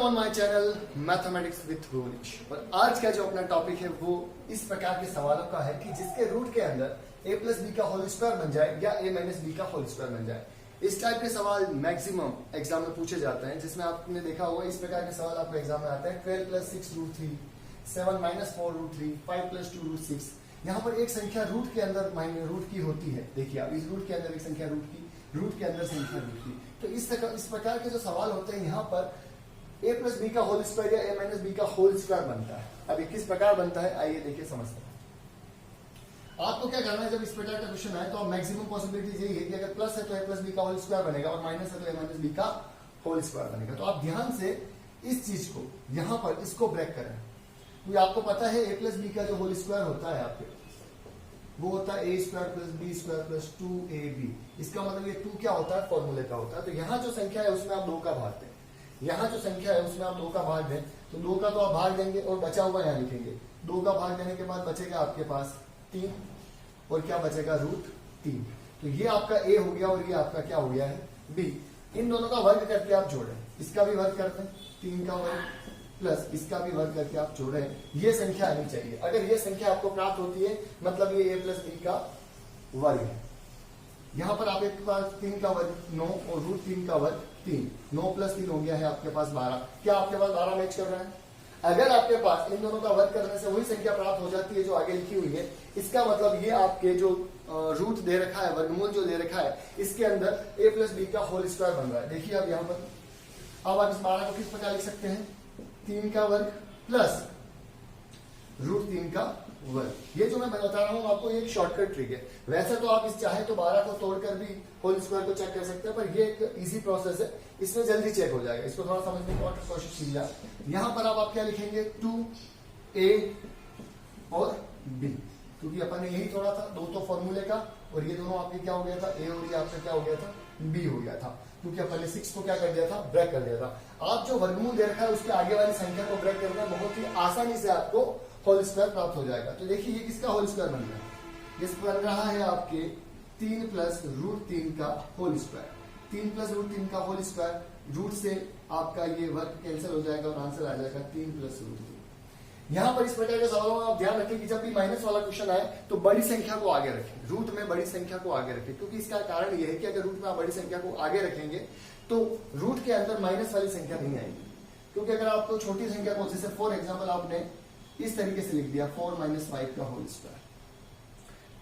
On my channel mathematics with Bhuvnesh. और आज का जो अपना टॉपिक है वो इस प्रकार के सवालों का है कि जिसके रूट के अंदर a प्लस बी का होल स्क्वायर बन जाए या a माइनस बी का होल स्क्वायर बन जाए। इस टाइप के सवाल मैक्सिमम एग्जाम में पूछे जाते हैं, जिसमें आपने देखा होगा इस प्रकार के सवाल आपको एग्जाम में आते हैं। 12 plus 6 root 3, 7 minus 4 root 3, 5 plus 2 root 6। यहाँ पर एक संख्या रूट के अंदर रूट की होती है। देखिए आप इस रूट के अंदर एक संख्या रूट के अंदर संख्या रूट की। तो इस प्रकार के जो सवाल होते हैं यहाँ पर a प्लस बी का होल स्क्वायर या a माइनस बी का होल स्क्वायर बनता है। अब ये किस प्रकार बनता है आइए देखिए समझते हैं। आपको क्या करना है, जब इस प्रकार का क्वेश्चन आए तो मैक्सिमम पॉसिबिलिटीज यही है कि अगर प्लस है तो a प्लस बी का होल स्क्वायर बनेगा और माइनस है तो a माइनस बी का होल स्क्वायर बनेगा। तो आप ध्यान से इस चीज को यहाँ पर इसको ब्रेक करें। क्योंकि आपको पता है a प्लस बी का जो होल स्क्वायर होता है आपके वो होता है a square plus b square plus 2ab। इसका मतलब ये 2 क्या होता है, फॉर्मूले का होता है। तो यहाँ जो संख्या है उसमें आप 2 का भाग दें, यहाँ जो संख्या है उसमें आप 2 का भाग दें तो 2 का तो आप भाग देंगे और बचा हुआ यहाँ लिखेंगे। 2 का भाग देने के बाद बचेगा आपके पास 3 और क्या बचेगा रूट 3। तो ये आपका a हो गया और ये आपका क्या हो गया है b। इन दोनों का वर्ग करके आप जोड़ें, इसका भी वर्ग करते हैं 3 का वर्ग प्लस इसका भी वर्ग करके आप जोड़ें। ये संख्या आनी चाहिए। अगर ये संख्या आपको प्राप्त होती है मतलब ये a प्लस बी का वर्ग है। यहाँ पर आपके पास 3 का वर्ग 9 और रूट 3 का वर्ग 3। 9 प्लस 3 हो गया है आपके पास 12। क्या आपके पास 12 मैच कर रहा है? अगर आपके पास इन दोनों का वर्ग करने से वही संख्या प्राप्त हो जाती है जो आगे लिखी हुई है, इसका मतलब ये आपके जो रूट दे रखा है, वर्गमूल जो दे रखा है, इसके अंदर a प्लस बी का होल स्क्वायर बन रहा है। देखिए अब यहाँ पर अब आप इस 12 को किस प्रकार लिख सकते हैं, 3 का वर्ग प्लस रूट 3 का वर्ग। ये जो मैं बता रहा हूं आपको, ये एक शॉर्टकट ट्रिक है। वैसे तो आप इस चाहे तो 12 को तोड़कर भी होल स्क्वायर को चेक कर सकते हैं, पर ये एक इजी प्रोसेस है, इसमें जल्दी चेक हो जाएगा। इसको थोड़ा समझने की कोशिश कीजिए। यहाँ पर आप क्या लिखेंगे 2a और b, क्योंकि अपन ने यही तोड़ा था 2 तो फॉर्मूले का और ये दोनों आपके क्या हो गया था a और ये आपका क्या हो गया था b हो गया था, क्योंकि अपन ने 6 को क्या कर दिया था, ब्रेक कर दिया था। आप जो वर्गमूल दे रखा है उसके आगे वाली संख्या को ब्रेक करना बहुत ही आसानी से आपको होल स्क्वायर प्राप्त हो जाएगा। तो देखिए ये किसका होल स्क्वायर बन रहा है, ये बन रहा है आपके 3 प्लस रूट 3 का होल स्क्वायर। 3 प्लस रूट 3 का होल स्क्वायर, रूट से आपका ये वर्ग कैंसिल हो जाएगा और आंसर आ जाएगा 3 प्लस रूट 3। यहाँ पर इस प्रकार के सवालों में आप ध्यान रखें कि जब भी माइनस वाला क्वेश्चन आए तो बड़ी संख्या को आगे रखें, रूट में बड़ी संख्या को आगे रखें। क्योंकि इसका कारण यह है कि अगर रूट में आप बड़ी संख्या को आगे रखेंगे तो रूट के अंदर माइनस वाली संख्या नहीं आएगी। क्योंकि अगर आपको छोटी संख्या को, जैसे फॉर एग्जाम्पल आपने इस तरीके से लिख दिया 4 माइनस 5 का होल स्क्वायर,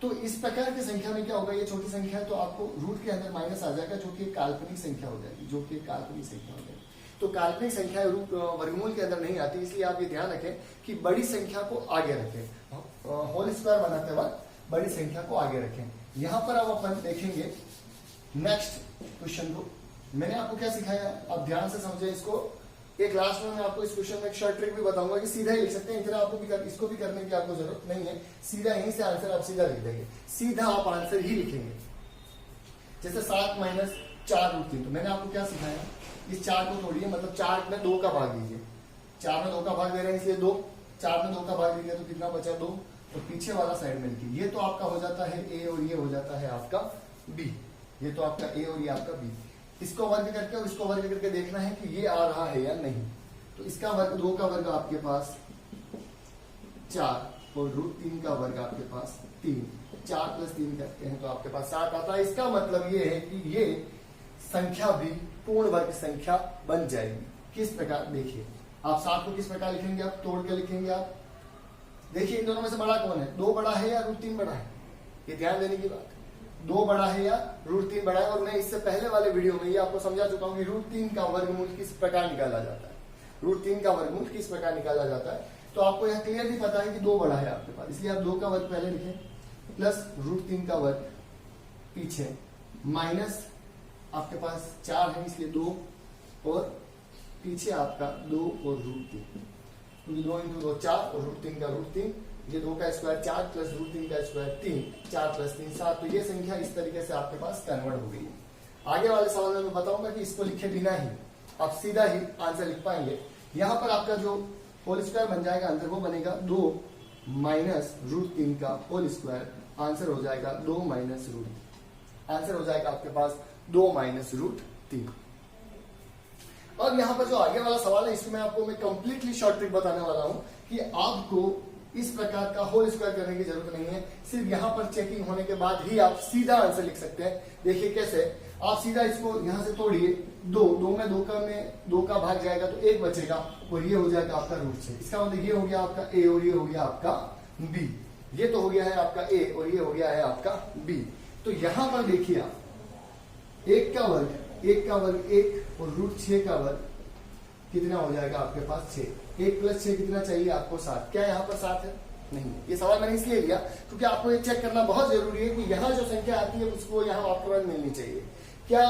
तो इस प्रकार की संख्या में क्या होगा, ये छोटी संख्या है तो आपको रूट के अंदर माइनस आ जाएगा, जो कि काल्पनिक संख्या हो जाएगी, जो कि काल्पनिक संख्या हो जाएगी। तो काल्पनिक संख्या वर्गमूल के अंदर नहीं आती, इसलिए आप ये ध्यान रखें कि बड़ी संख्या को आगे रखें। होल स्क्वायर बनाते वक्त बड़ी संख्या को आगे रखें। यहाँ पर अब अपन देखेंगे नेक्स्ट क्वेश्चन को। मैंने आपको क्या सिखाया, आप ध्यान से समझे इसको। एक लास्ट में मैं आपको इस क्वेश्चन में एक शॉर्ट ट्रिक भी बताऊंगा कि सीधा ही लिख सकते हैं, इतना आपको भी इसको भी करने की आपको जरूरत नहीं है। सीधा यहीं से आंसर आप सीधा लिख देंगे, सीधा आप आंसर ही लिखेंगे। जैसे 7 माइनस 4 रूट 3, तो मैंने आपको क्या सिखाया, इस 4 को तोड़िए, मतलब 4 में 2 का भाग दीजिए। 4 में 2 का भाग दे रहे हैं इसलिए 2, 4 में 2 का भाग दीजिए तो कितना बचा 2, तो पीछे वाला साइड में लिखिए। ये तो आपका हो जाता है a और ये हो जाता है आपका b। ये तो आपका a और ये आपका b। इसको वर्ग करके और इसको वर्ग करके देखना है कि ये आ रहा है या नहीं। तो इसका वर्ग 2 का वर्ग आपके पास 4 और रूट 3 का वर्ग आपके पास 3। 4 प्लस 3 करते हैं तो आपके पास 7 आता है। इसका मतलब ये है कि ये संख्या भी पूर्ण वर्ग संख्या बन जाएगी। किस प्रकार, देखिए आप 7 को किस प्रकार लिखेंगे, आप तोड़ के लिखेंगे। आप देखिए इन दोनों में से बड़ा कौन है, 2 बड़ा है या रूट 3 बड़ा है, ये ध्यान देने की बात है। 2 बड़ा है या रूट 3 बड़ा है। और मैं इससे पहले वाले वीडियो में ये आपको समझा चुका हूं कि रूट 3 का वर्गमूल किस प्रकार निकाला जाता है, रूट 3 का वर्गमूल किस प्रकार निकाला जाता है। तो आपको यह क्लियरली पता है कि 2 बड़ा है आपके पास, इसलिए आप 2 का वर्ग पहले लिखें प्लस रूट 3 का वर्ग पीछे माइनस आपके पास 4 है इसलिए 2 और पीछे आपका 2 और रूट 3, क्योंकि 2 इंटू 2 4 और रूट 3 का रूट 3, ये 2 का स्क्वायर 4 प्लस रूट 3 का स्क्वायर 3, 4 प्लस 3 7। तो ये संख्या इस तरीके से आपके पास कन्वर्ट हो गई है। आगे वाले सवाल में मैं बताऊंगा कि इसको लिखे बिना ही आप सीधा ही आंसर लिख पाएंगे। यहाँ पर आपका जो होल स्क्वायर बन जाएगा अंदर वो बनेगा 2 माइनस रूट 3 का होल स्क्वायर। आंसर हो जाएगा 2 माइनस रूट, आंसर हो जाएगा आपके पास 2 माइनस रूट 3। अब यहाँ पर जो आगे वाला सवाल है इसमें आपको मैं कंप्लीटली शॉर्ट ट्रिक बताने वाला हूँ कि आपको इस प्रकार का होल स्क्वायर करने की जरूरत नहीं है। सिर्फ यहाँ पर चेकिंग होने के बाद ही आप सीधा आंसर लिख सकते हैं। देखिए कैसे, आप सीधा इसको यहाँ से तोड़िए, दो में दो का भाग जाएगा तो एक बचेगा और ये हो जाएगा आपका रूट 6। इसका मतलब ये हो गया आपका ए और ये हो गया आपका बी। ये तो हो गया है आपका ए और ये हो गया है आपका बी। तो यहां पर देखिए आप एक का वर्ग 1 और रूट 6 का वर्ग कितना हो जाएगा आपके पास 6। 1 + 6 कितना चाहिए आपको 7। क्या यहाँ पर 7 है? नहीं। ये सवाल मैंने इसलिए लिया क्योंकि आपको ये चेक करना बहुत जरूरी है कि यहाँ जो संख्या आती है उसको यहाँ आपके पास मिलनी चाहिए। क्या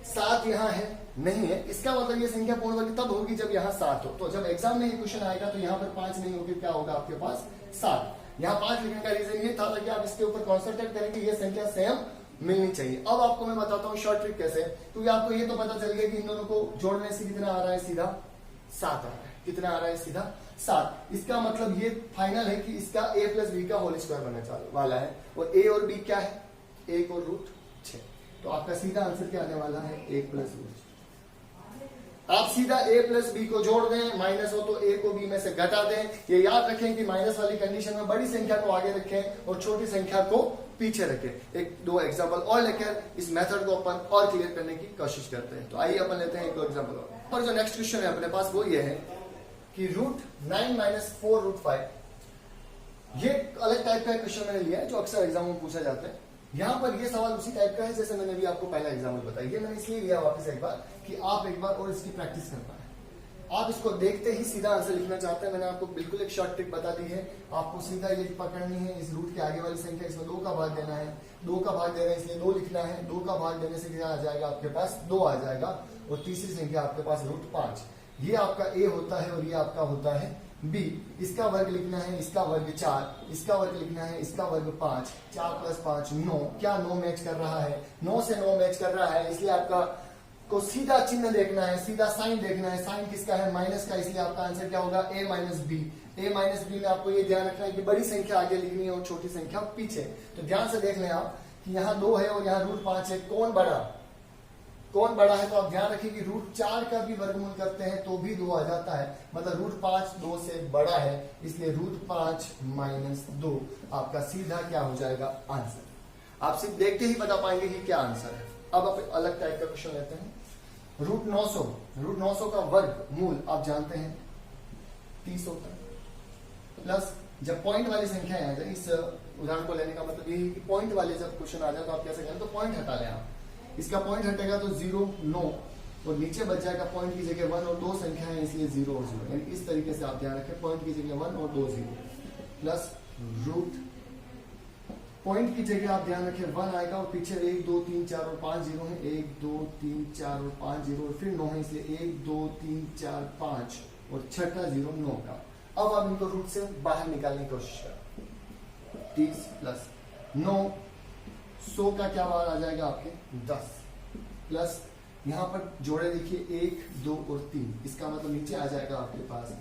7 यहाँ है? नहीं है। इसका मतलब ये संख्या पूर्ण वर्ग तब होगी जब यहाँ 7 हो। तो जब एग्जाम में ये क्वेश्चन आएगा तो यहाँ पर 5 नहीं होगी, क्या होगा आपके पास 7। यहाँ 5 लिखने का रीजन ये था ताकि आप इसके ऊपर कॉन्सेंट्रेट करें कि ये संख्या सेम मिलनी चाहिए। अब आपको मैं बताता हूँ शॉर्ट ट्रिक कैसे, क्योंकि आपको ये तो पता चल गया कि इन दोनों को जोड़ने से कितना आ रहा है, सीधा 7 आ रहा है। कितना आ रहा है? सीधा 7। इसका मतलब ये फाइनल है कि इसका a + b का होल स्क्वायर बनने वाला है। और a और b क्या है? 1 और रूट 6। तो आपका सीधा आंसर क्या आने वाला है? 1 + रूट 6। आप सीधा a + b को जोड़ दें, माइनस हो तो a को b में से घटा दें। ये याद रखें कि माइनस वाली कंडीशन में बड़ी संख्या को आगे रखें और छोटी संख्या को पीछे रखें। एक दो एग्जांपल और लेकर इस मेथड को अपन और क्लियर करने की कोशिश करते हैं। तो आइए अपन लेते हैं एक दो एग्जांपल और जो नेक्स्ट क्वेश्चन है अपने पास वो ये है कि √9 - 4 √5। ये अलग टाइप का क्वेश्चन मैंने लिया है जो अक्सर एग्जाम में पूछा जाता है। यहाँ पर ये सवाल उसी टाइप का है जैसे मैंने भी आपको पहला एग्जाम्पल बताया। ये मैंने इसलिए लिया वापस एक बार कि आप एक बार और इसकी प्रैक्टिस कर पाए। आप इसको देखते ही सीधा आंसर लिखना चाहते हैं। मैंने आपको बिल्कुल एक शॉर्ट ट्रिक बता दी है। आपको सीधा ये पकड़नी है, इस रूट के आगे वाली संख्या, इसमें 2 का भाग देना है। 2 का भाग देना है इसलिए 2 लिखना है। 2 का भाग देने से क्या आ जाएगा आपके पास? 2 आ जाएगा। और तीसरी संख्या आपके पास √5। ये आपका ए होता है और ये आपका होता है बी। इसका वर्ग लिखना है, इसका वर्ग 4, इसका वर्ग लिखना है, इसका वर्ग 5। 4 + 5 9। क्या 9 मैच कर रहा है? 9 से 9 मैच कर रहा है, इसलिए आपका को सीधा चिन्ह देखना है, सीधा साइन देखना है। साइन किसका है? माइनस का, इसलिए आपका आंसर क्या होगा? a - b। a - b में आपको ये ध्यान रखना है कि बड़ी संख्या आगे लिखनी है और छोटी संख्या पीछे। तो ध्यान से देख लें आप कि यहाँ 2 है और यहाँ √5 है। कौन बड़ा है? तो आप ध्यान रखिए कि √4 का भी वर्गमूल करते हैं तो भी 2 आ जाता है। मतलब √5 2 से बड़ा है, इसलिए √5 - 2 आपका सीधा क्या हो जाएगा? आंसर। आप सिर्फ देखते ही बता पाएंगे कि क्या आंसर है। अब आप अलग टाइप का क्वेश्चन लेते हैं। √900 का वर्गमूल आप जानते हैं 30 होता है। प्लस जब पॉइंट वाली संख्या आ जाए, इस उदाहरण को लेने का मतलब ये है कि पॉइंट वाले जब क्वेश्चन आ जाए तो आप कैसे करें? तो पॉइंट हटा लें आप। इसका पॉइंट हटेगा तो 0 9 और नीचे बच जाएगा पॉइंट की जगह 1 और 2 संख्या है इसलिए 0 और 0। यानी इस तरीके से आप ध्यान रखें, पॉइंट की जगह 1 और 2 0 प्लस रूट पॉइंट की जगह आप ध्यान रखें 1 आएगा और पीछे 1 2 3 4 और 5 0 है। 1 2 3 4 और 5 0 और फिर 9 है इसलिए 1 2 3 4 5 और छठा 0 9 का। अब आप इनको रूट से बाहर निकालने की कोशिश करें। 30 प्लस 9 100 का क्या बार आ जाएगा आपके 10 प्लस यहाँ पर जोड़े देखिए 1 2 और 3। इसका मतलब नीचे आ जाएगा आपके पास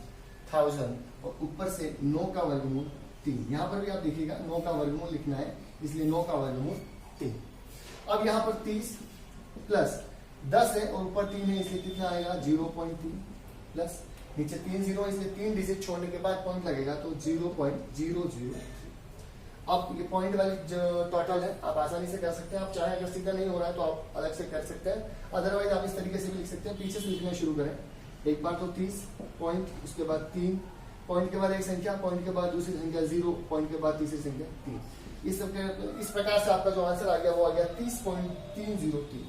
1000 और ऊपर से 9 का वर्गमूल 3। यहाँ पर भी आप देखिएगा 9 का वर्गमूल लिखना है इसलिए 9 का वर्गमूल 3। अब यहाँ पर 30 प्लस 10 है और ऊपर 3 है इसलिए कितना आएगा 0.3 प्लस नीचे 3 0 इसलिए 3 डिजिट छोड़ने के बाद पॉइंट लगेगा तो 0.00। अब ये पॉइंट वाली जो टोटल है आप आसानी से कर सकते हैं। आप चाहे अगर सीधा नहीं हो रहा है तो आप अलग से कर सकते हैं, अदरवाइज आप इस तरीके से भी लिख सकते हैं। पीछे से लिखना शुरू करें। एक बार तो 30 पॉइंट, उसके बाद 3 पॉइंट के बाद एक संख्या, पॉइंट के बाद दूसरी संख्या 0, पॉइंट के बाद तीसरी संख्या 3। इस प्रकार से आपका जो आंसर आ गया वो आ गया 30.303।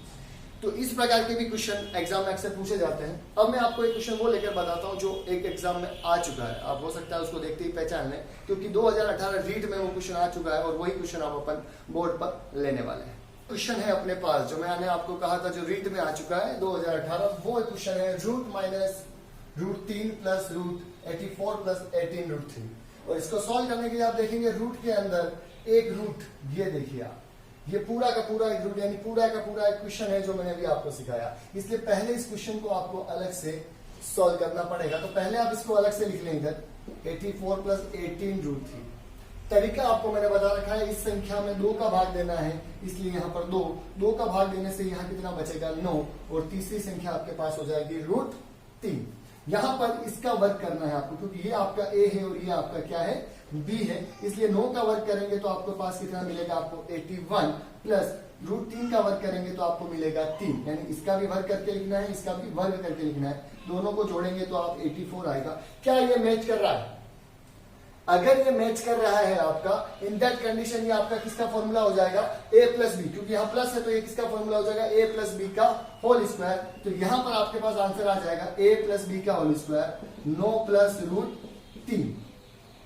तो इस प्रकार के भी क्वेश्चन एग्जाम में अक्सर पूछे जाते हैं। अब मैं आपको एक क्वेश्चन वो लेकर बताता हूँ जो एक एग्जाम में आ चुका है। आप हो सकता है उसको देखते ही पहचान लें क्योंकि 2018 रीट में वो क्वेश्चन आ चुका है और वही क्वेश्चन आप अपन बोर्ड पर लेने वाले हैं। क्वेश्चन है अपने पास जो मैंने आपको कहा था जो रीट में आ चुका है 2018, वो क्वेश्चन है √-√3 प्लस √84 प्लस 18 √3। और इसको सॉल्व करने के लिए आप देखेंगे रूट के अंदर एक रूट, ये देखिए आप, ये पूरा का पूरा एक रूट यानी पूरा का पूरा एक क्वेश्चन है जो मैंने अभी आपको सिखाया। इसलिए पहले इस क्वेश्चन को आपको अलग से सॉल्व करना पड़ेगा। तो पहले आप इसको अलग से लिख लें इधर 84 प्लस 18 √3 तरीका आपको मैंने बता रखा है, इस संख्या में 2 का भाग देना है, इसलिए यहाँ पर 2 का भाग देने से यहाँ कितना बचेगा 9, और तीसरी संख्या आपके पास हो जाएगी √3। यहाँ पर इसका वर्ग करना है आपको, क्योंकि ये आपका a है और ये आपका क्या है b है, इसलिए 9 का वर्ग करेंगे तो आपके पास कितना मिलेगा आपको 81, प्लस √3 का वर्ग करेंगे तो आपको मिलेगा 3, यानी इसका भी वर्ग करके लिखना है, इसका भी वर्ग करके लिखना है, दोनों को जोड़ेंगे तो आप 84 आएगा। क्या ये मैच कर रहा है? अगर ये मैच कर रहा है आपका, इन दैट कंडीशन ये आपका किसका फॉर्मूला हो जाएगा a प्लस बी, क्योंकि यहाँ प्लस है तो ये किसका फॉर्मूला हो जाएगा a प्लस बी का होल स्क्वायर। तो यहां पर आपके पास आंसर आ जाएगा a प्लस बी का होल स्क्वायर 9 प्लस √3।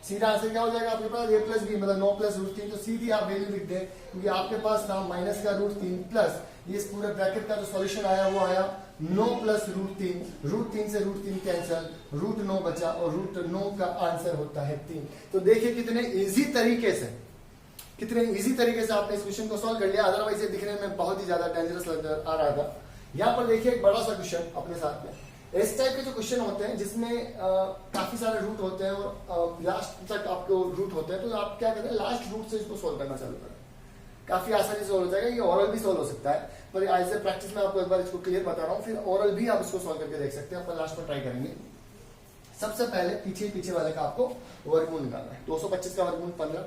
सीधा आंसर क्या हो जाएगा आपके पास a प्लस बी मतलब 9 प्लस √3। तो सीधी आप वैल्यू लिख दें, क्योंकि आपके पास था माइनस का √3 प्लस इस पूरे ब्रैकेट का जो सॉल्यूशन आया वो आया 9 प्लस √3 से √3 कैंसल, √9 बचा और √9 का आंसर होता है 3। तो देखिए कितने इजी तरीके से आपने इस क्वेश्चन को सॉल्व कर लिया। अदरवाइज ये दिखने में बहुत ही ज्यादा डेंजरस लग आ रहा था। यहाँ पर देखिए एक बड़ा सा क्वेश्चन अपने साथ में, इस टाइप के जो क्वेश्चन होते हैं जिसमें काफी सारे रूट होते हैं और लास्ट तक आपको रूट होते हैं, तो आप क्या करते हैं लास्ट रूट से इसको सोल्व करना चालू करें, काफी आसानी से सोल्व हो जाएगा। ये ओरल भी सोल्व हो सकता है, पर एज ए प्रैक्टिस में आपको एक बार इसको क्लियर बता रहा हूँ, फिर ओरल भी आप इसको सोल्व करके देख सकते हैं। अपन लास्ट में ट्राई करेंगे। सबसे पहले पीछे वाले का आपको वर्गमूल निकालना है। 225 का वर्गमूल 15,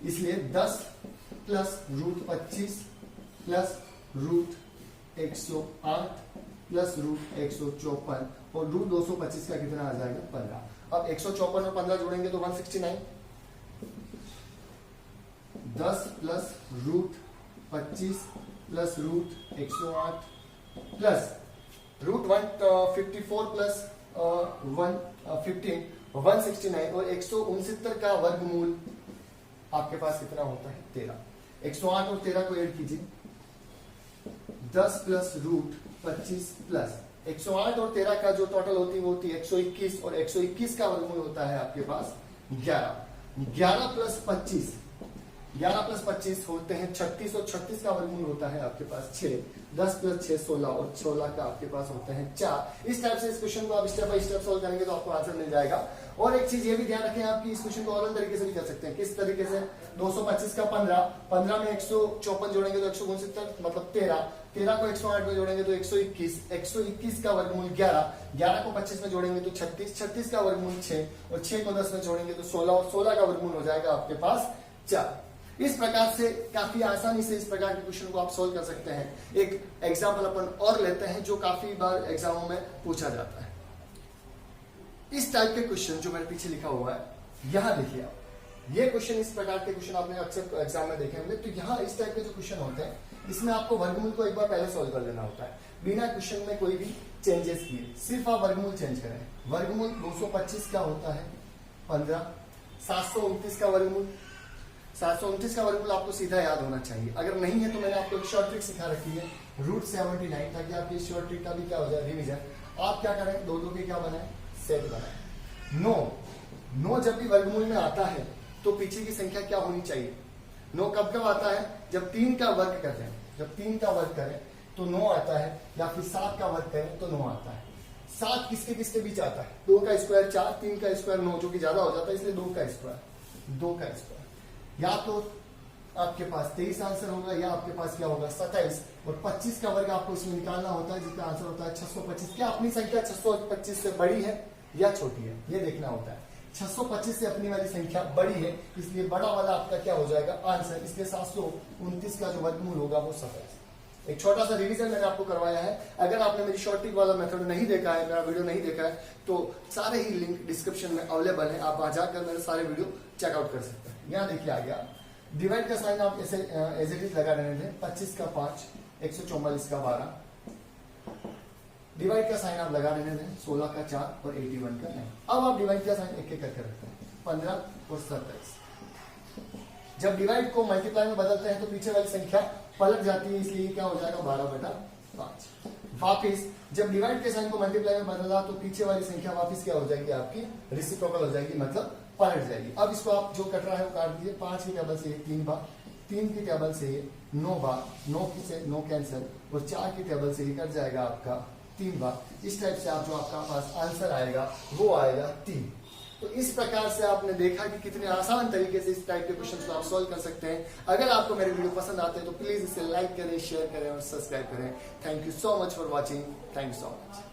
इसलिए 10 प्लस √25 प्लस √108 प्लस √154 और √225 का कितना आ जाएगा 15। अब 154 और 15 जोड़ेंगे तो 169। 10 प्लस √25 प्लस √108 प्लस √154 प्लस 115 169 और 169 का वर्गमूल आपके पास कितना होता है 13। 108 और 13 को ऐड कीजिए, 10 प्लस √25 प्लस 108 और 13 का जो टोटल होती है 121 और 121 का वर्गमूल होता है आपके पास 11। 11 प्लस 25 होते हैं 36 और 36 का वर्गमूल होता है आपके पास 6। 10 प्लस 6 16 और 16 का आपके पास होते हैं 4। इस टाइप से इस क्वेश्चन को आप स्टेप बाय स्टेप सोल्व करेंगे तो आपको आंसर मिल जाएगा। और एक चीज ये भी ध्यान रखें आप कि इस क्वेश्चन को और तरीके से भी कर सकते हैं। किस तरीके से? 225 का 15 में 154 जोड़ेंगे तो 169 मतलब 13 को 108 में जोड़ेंगे तो 121 का वर्गमूल 11 को 25 में जोड़ेंगे तो 36 का वर्गमूल 6 और 6 को 10 में जोड़ेंगे तो 16 और 16 का वर्गमूल हो जाएगा आपके पास 4। इस प्रकार से काफी आसानी से इस प्रकार के क्वेश्चन को आप सोल्व कर सकते हैं। एक एग्जाम्पल अपन और लेते हैं जो काफी बार एग्जामों में पूछा जाता है। इस टाइप के क्वेश्चन जो मेरे पीछे लिखा हुआ है, यहां देखिए आप, ये क्वेश्चन इस प्रकार के क्वेश्चन आपने अक्सर एग्जाम में देखे होंगे। तो यहाँ इस टाइप के जो क्वेश्चन होते हैं इसमें आपको वर्गमूल को एक बार पहले सोल्व कर लेना होता है, बिना क्वेश्चन में कोई भी चेंजेस किए। सिर्फ आप वर्गमूल चेंज करें। वर्गमूल 225 का होता है 15। 729 का वर्गमूल, 729 का वर्गमूल आपको सीधा याद होना चाहिए। अगर नहीं है तो मैंने आपको एक शॉर्ट ट्रिक सिखा रखी है √79, ताकि आपकी शॉर्ट ट्रिक का भी क्या हो जाए रिवीजन। आप क्या करें, दो के क्या बनाए, सेट बनाए। 9 जब भी वर्गमूल में आता है तो पीछे की संख्या क्या होनी चाहिए। 9 कब आता है, जब 3 का वर्ग करते हैं। जब 3 का वर्ग करें तो 9 आता है, या फिर 7 का वर्ग करें तो 9 आता है। 7 किसके बीच आता है, 2 का स्क्वायर 4, 3 का स्क्वायर 9, जो कि ज्यादा हो जाता है, इसलिए 2 का स्क्वायर। या तो आपके पास 23 आंसर होगा, या आपके पास क्या होगा 27। और 25 का वर्ग आपको इसमें निकालना होता है, जिसका आंसर होता है 625। क्या अपनी संख्या 625 से बड़ी है या छोटी है, ये देखना होता है। 625 से अपनी वाली संख्या बड़ी है, इसलिए बड़ा वाला आपका क्या हो जाएगा आंसर। इसलिए 729 का जो वर्गमूल होगा वो 27। एक छोटा सा रिवीजन मैंने आपको करवाया है। अगर आपने मेरी शॉर्ट ट्रिक वाला मेथड नहीं देखा है, मेरा वीडियो नहीं देखा है, तो सारे ही लिंक डिस्क्रिप्शन में अवेलेबल है, आप वहां जाकर मेरे सारे वीडियो चेकआउट कर सकते हैं। यहाँ देखिए आ गया, डिवाइड का साइन आप ऐसे एज इट इज लगा रहे थे। 25 का 5, 144 का 12। डिवाइड का साइन आप लगा रहे थे 16 का 4 और 81 का 9। अब आप डिवाइड का साइन एक करके रखते हैं, 15 और 27। जब डिवाइड को मल्टीप्लाई में बदलते हैं तो पीछे वाली संख्या पलट जाती है, इसलिए क्या हो जाएगा 12/5। वापिस जब डिवाइड के साइन को मल्टीप्लाई में बदला तो पीछे वाली संख्या वापिस क्या हो जाएगी, आपकी रेसिप्रोकल हो जाएगी, मतलब पलट जाएगी। अब इसको आप जो कट रहा है वो काट दीजिए। 5 की टेबल से 3 बार, 3 की टेबल से 9 बार, 9 से 9 कैंसिल, और 4 की टेबल से कट जाएगा आपका 3 बार। इस टाइप से आप जो आपका पास आंसर आएगा वो आएगा 3। तो इस प्रकार से आपने देखा कि कितने आसान तरीके से इस टाइप के क्वेश्चन को आप सॉल्व कर सकते हैं। अगर आपको मेरे वीडियो पसंद आते हैं तो प्लीज इसे लाइक करें, शेयर करें और सब्सक्राइब करें। Thank you so much for watching. Thank you so much.